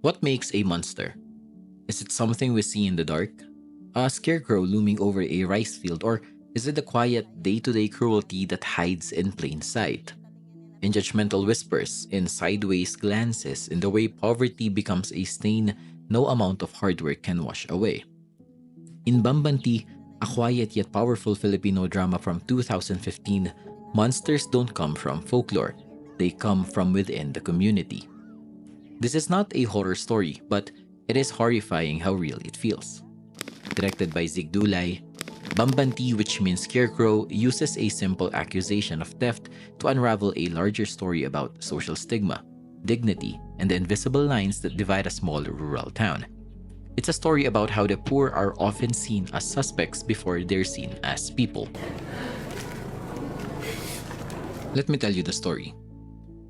What makes a monster? Is it something we see in the dark? A scarecrow looming over a rice field? Or is it the quiet, day to day cruelty that hides in plain sight? In judgmental whispers, in sideways glances, in the way poverty becomes a stain no amount of hard work can wash away. In Bambanti, a quiet yet powerful Filipino drama from 2015, monsters don't come from folklore, they come from within the community. This is not a horror story, but it is horrifying how real it feels. Directed by Zig Dulay, Bambanti, which means scarecrow, uses a simple accusation of theft to unravel a larger story about social stigma, dignity, and the invisible lines that divide a small rural town. It's a story about how the poor are often seen as suspects before they're seen as people. Let me tell you the story.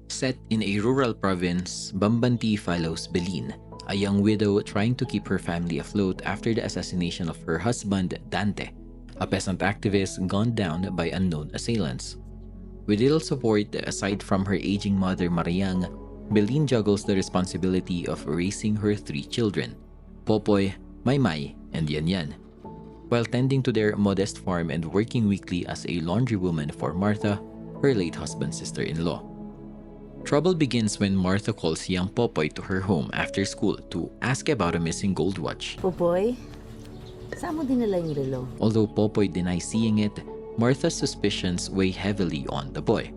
Set in a rural province, Bambanti follows Belin, a young widow trying to keep her family afloat after the assassination of her husband, Dante, a peasant activist gunned down by unknown assailants. With little support aside from her aging mother, Mariang, Belin juggles the responsibility of raising her three children, Popoy, Maymay, and Yanyan, while tending to their modest farm and working weekly as a laundrywoman for Martha, her late husband's sister-in-law. Trouble begins when Martha calls young Popoy to her home after school to ask about a missing gold watch. Popoy, saan mo dinala yung relo? Although Popoy denies seeing it, Martha's suspicions weigh heavily on the boy.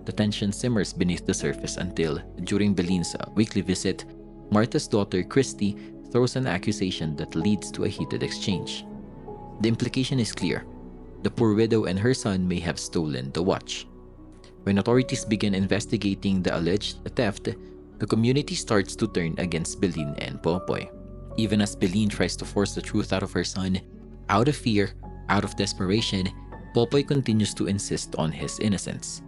The tension simmers beneath the surface until, during Belin's weekly visit, Martha's daughter Christy throws an accusation that leads to a heated exchange. The implication is clear. The poor widow and her son may have stolen the watch. When authorities begin investigating the alleged theft, the community starts to turn against Belin and Popoy. Even as Belin tries to force the truth out of her son, out of fear, out of desperation, Popoy continues to insist on his innocence.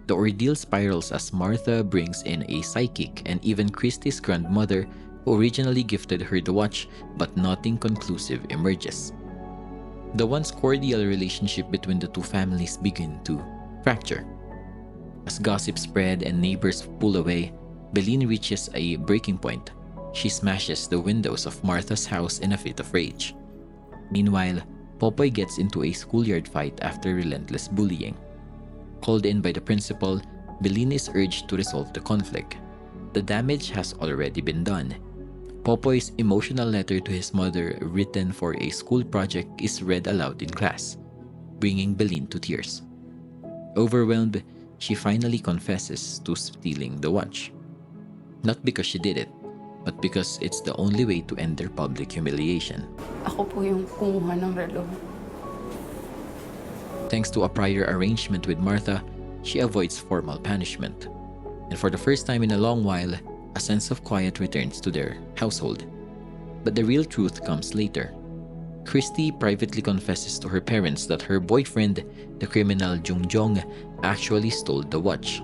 The ordeal spirals as Martha brings in a psychic and even Christie's grandmother who originally gifted her the watch, but nothing conclusive emerges. The once cordial relationship between the two families begin to fracture. As gossip spread and neighbors pull away, Belin reaches a breaking point. She smashes the windows of Martha's house in a fit of rage. Meanwhile, Popoy gets into a schoolyard fight after relentless bullying. Called in by the principal, Belin is urged to resolve the conflict. The damage has already been done. Popoy's emotional letter to his mother, written for a school project, is read aloud in class, bringing Belin to tears. Overwhelmed, she finally confesses to stealing the watch. Not because she did it, but because it's the only way to end their public humiliation. Ako po yung kumuha ng relo. Thanks to a prior arrangement with Martha, she avoids formal punishment. And for the first time in a long while, a sense of quiet returns to their household. But the real truth comes later. Christy privately confesses to her parents that her boyfriend, the criminal Jungjong, actually stole the watch.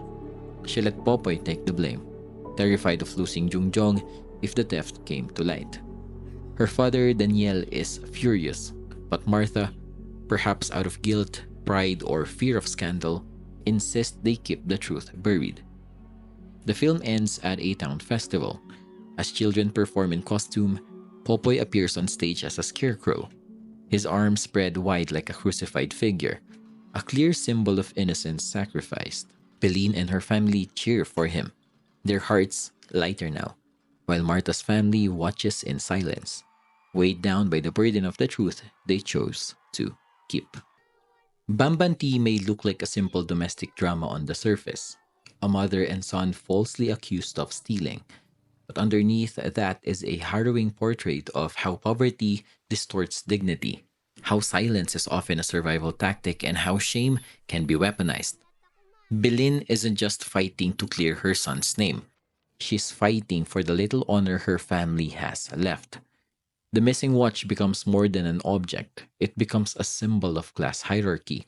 She let Popoy take the blame, terrified of losing Jungjong if the theft came to light. Her father, Daniel, is furious, but Martha, perhaps out of guilt, pride, or fear of scandal, insists they keep the truth buried. The film ends at a town festival. As children perform in costume, Popoy appears on stage as a scarecrow, his arms spread wide like a crucified figure, a clear symbol of innocence sacrificed. Belin and her family cheer for him, their hearts lighter now, while Martha's family watches in silence, weighed down by the burden of the truth they chose to keep. Bambanti may look like a simple domestic drama on the surface, a mother and son falsely accused of stealing. But underneath that is a harrowing portrait of how poverty distorts dignity, how silence is often a survival tactic, and how shame can be weaponized. Bilin isn't just fighting to clear her son's name. She's fighting for the little honor her family has left. The missing watch becomes more than an object. It becomes a symbol of class hierarchy.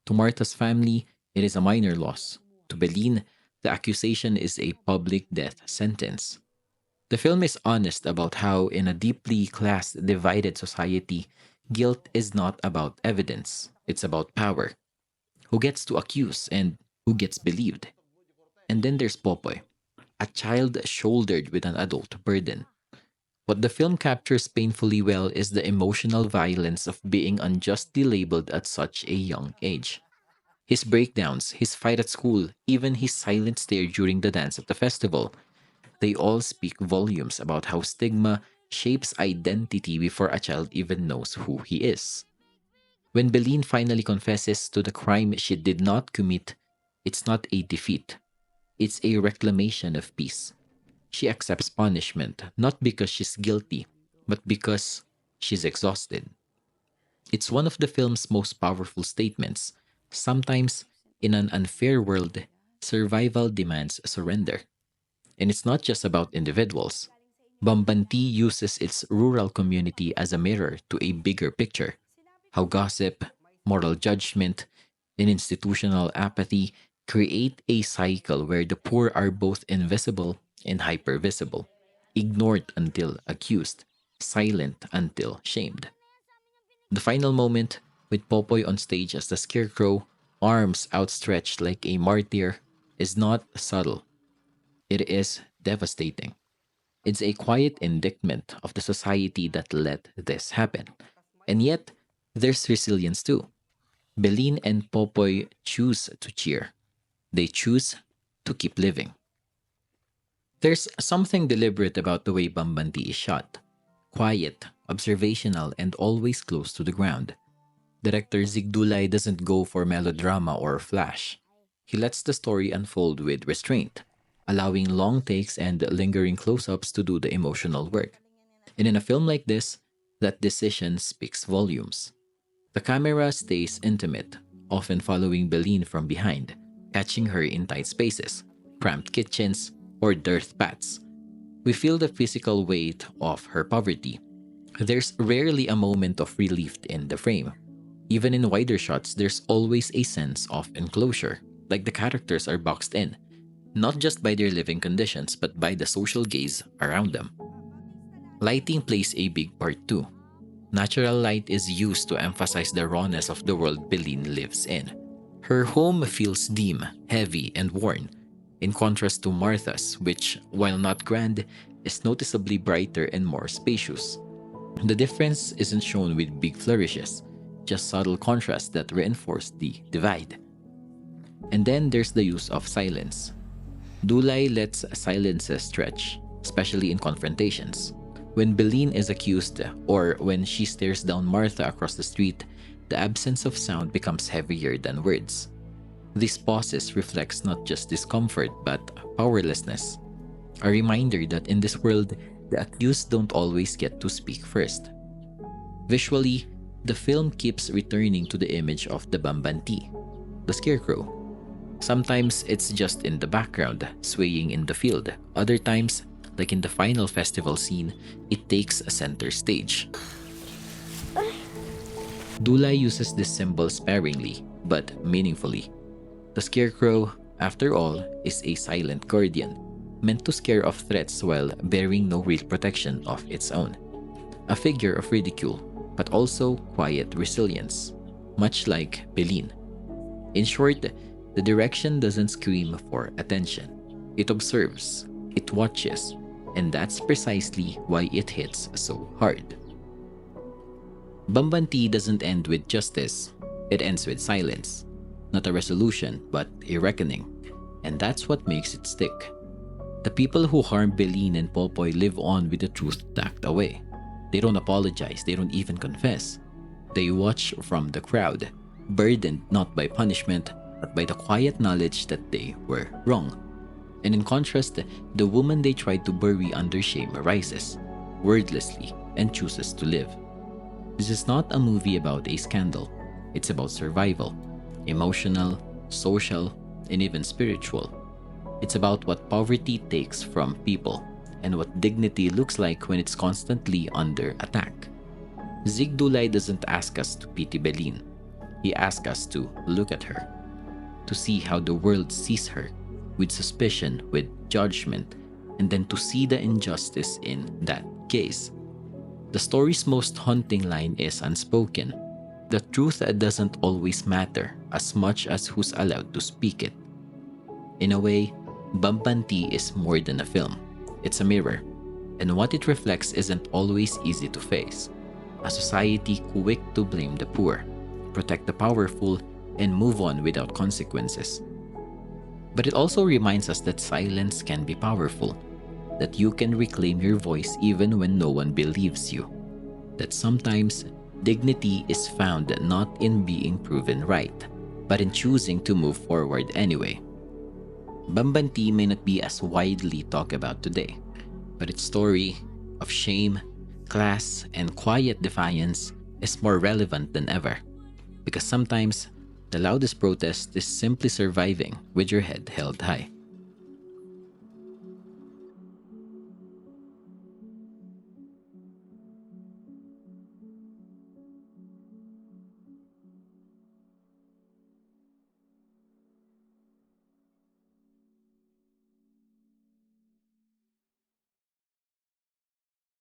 To Martha's family, it is a minor loss. To Belin, the accusation is a public death sentence. The film is honest about how, in a deeply class divided society, guilt is not about evidence, it's about power. Who gets to accuse and who gets believed? And then there's Popoy, a child shouldered with an adult burden. What the film captures painfully well is the emotional violence of being unjustly labeled at such a young age. His breakdowns, his fight at school, even his silent stare during the dance at the festival, they all speak volumes about how stigma shapes identity before a child even knows who he is. When Beline finally confesses to the crime she did not commit, it's not a defeat, it's a reclamation of peace. She accepts punishment not because she's guilty, but because she's exhausted. It's one of the film's most powerful statements. Sometimes, in an unfair world, survival demands surrender. And it's not just about individuals. Bambanti uses its rural community as a mirror to a bigger picture. How gossip, moral judgment, and institutional apathy create a cycle where the poor are both invisible and hypervisible, ignored until accused, silent until shamed. The final moment, with Popoy on stage as the scarecrow, arms outstretched like a martyr, is not subtle. It is devastating. It's a quiet indictment of the society that let this happen. And yet, there's resilience too. Beline and Popoy choose to cheer. They choose to keep living. There's something deliberate about the way Bambanti is shot. Quiet, observational, and always close to the ground. Director Zigdulay doesn't go for melodrama or flash. He lets the story unfold with restraint, allowing long takes and lingering close-ups to do the emotional work. And in a film like this, that decision speaks volumes. The camera stays intimate, often following Beline from behind, catching her in tight spaces, cramped kitchens, or dirt paths. We feel the physical weight of her poverty. There's rarely a moment of relief in the frame. Even in wider shots, there's always a sense of enclosure, like the characters are boxed in, not just by their living conditions, but by the social gaze around them. Lighting plays a big part too. Natural light is used to emphasize the rawness of the world Beline lives in. Her home feels dim, heavy, and worn, in contrast to Martha's, which, while not grand, is noticeably brighter and more spacious. The difference isn't shown with big flourishes, just subtle contrasts that reinforce the divide. And then there's the use of silence. Dulay lets silences stretch, especially in confrontations. When Beline is accused, or when she stares down Martha across the street, the absence of sound becomes heavier than words. These pauses reflects not just discomfort, but powerlessness. A reminder that in this world, the accused don't always get to speak first. Visually, the film keeps returning to the image of the Bambanti, the scarecrow. Sometimes it's just in the background, swaying in the field. Other times, like in the final festival scene, it takes a center stage. Dulay uses this symbol sparingly, but meaningfully. The scarecrow, after all, is a silent guardian, meant to scare off threats while bearing no real protection of its own. A figure of ridicule, but also quiet resilience, much like Beline. In short, the direction doesn't scream for attention. It observes, it watches, and that's precisely why it hits so hard. Bambanti doesn't end with justice, it ends with silence. Not a resolution, but a reckoning. And that's what makes it stick. The people who harmed Beline and Popoy live on with the truth tucked away. They don't apologize, they don't even confess. They watch from the crowd, burdened not by punishment, but by the quiet knowledge that they were wrong. And in contrast, the woman they tried to bury under shame rises, wordlessly, and chooses to live. This is not a movie about a scandal. It's about survival, emotional, social, and even spiritual. It's about what poverty takes from people and what dignity looks like when it's constantly under attack. Zigdulay doesn't ask us to pity Beline. He asks us to look at her, to see how the world sees her, with suspicion, with judgment, and then to see the injustice in that gaze. The story's most haunting line is unspoken. The truth doesn't always matter as much as who's allowed to speak it. In a way, Bambanti is more than a film. It's a mirror. And what it reflects isn't always easy to face. A society quick to blame the poor, protect the powerful, and move on without consequences. But it also reminds us that silence can be powerful, that you can reclaim your voice even when no one believes you, that sometimes dignity is found not in being proven right, but in choosing to move forward anyway. Bambanti may not be as widely talked about today, but its story of shame, class, and quiet defiance is more relevant than ever. Because sometimes, the loudest protest is simply surviving with your head held high.